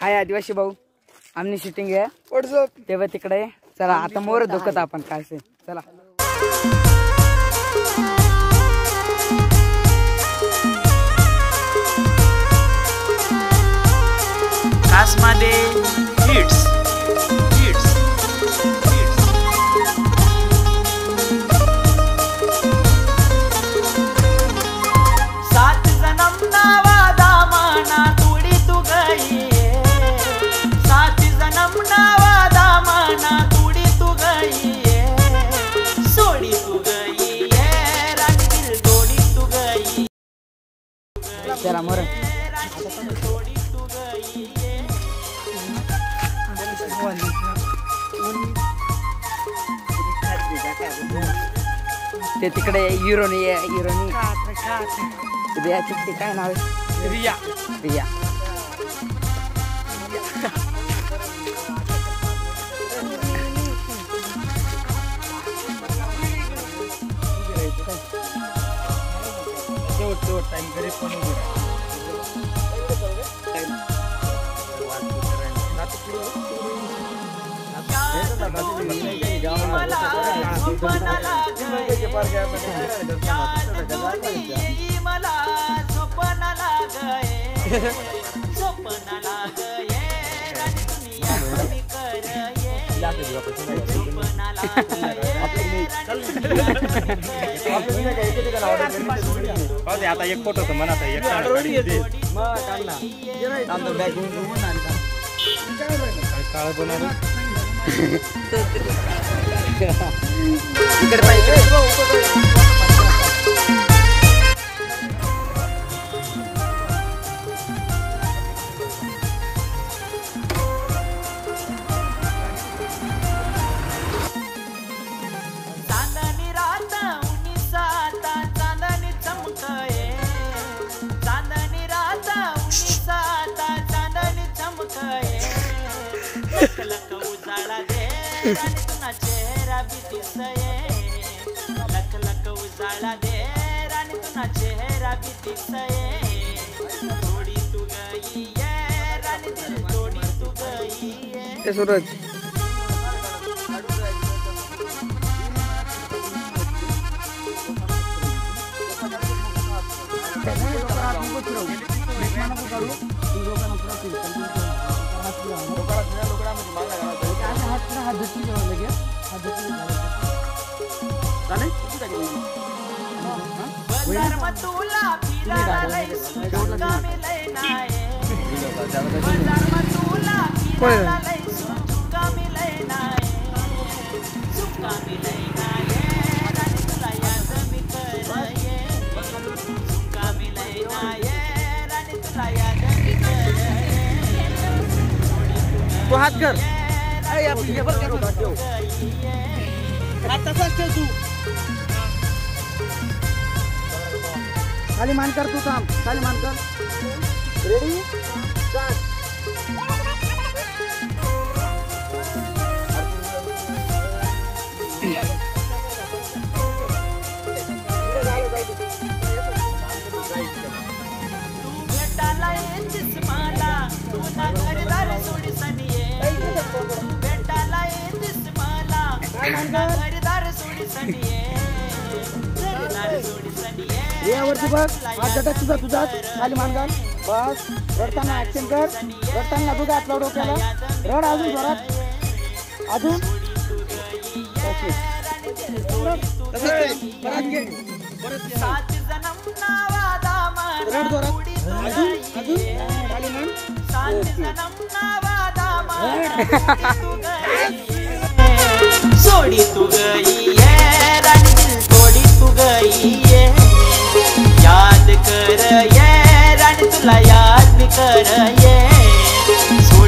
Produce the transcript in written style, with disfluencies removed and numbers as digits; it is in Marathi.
हाय आदिवासी भाऊ, आमनी शूटिंग आहे व्हॉट्सअप तेव्हा तिकडे. चला आता मोर धोकत आपण काय से चला. कासमादे हिट्स हिट्स सात जन्म नावादा माना तुडी तू गई, सात जन्म नावादा माना तुडी तू गई, सोडी तू गई रानी दिल तोडी तू गई. चला मोर ते तिकडे हिरोनी रियाची काय नाव आहे? रिया. रिया आता एक फोटो तर म्हणा एक काळ बनवलं चेहरा भी दिसये, लक लक उजाला दे रानी तुना चेहरा भी दिसये, तोडी तू गई है रानी दिल तोडी तू गई है. सूरज तुला फिरायला लय सुका मिलय नाये, तुला फिरायला लय सुका मिलय नाये, सुका मिलय नाये रानी तुला याद मी करये, सुका मिलय नाये रानी तुला याद मी करये. तू हात कर तू खाली मान कर, तू काम खाली मान कर. रेडी तू भेटायला येतीस मला, तुला घरदार सोडी सनिये, भेटायला येतीस मला, तुला घरदार सोडी सनिये, घरदार सोडी सनिये. यावरती बघ हात झटक तुझा तुझाच खाली मान कर. बस रडताना ऍक्शन कर, रडताना तुझा हात लाव डोक्याला, रड अजून जोरात अजून सात जन्म नावादा माना तुडी तू गई, सात जन्म नावादा माना तू गई, सोडी तू गई है रानी दिल तोडी तू गई है. याद कर ये रानी तुला याद भी कर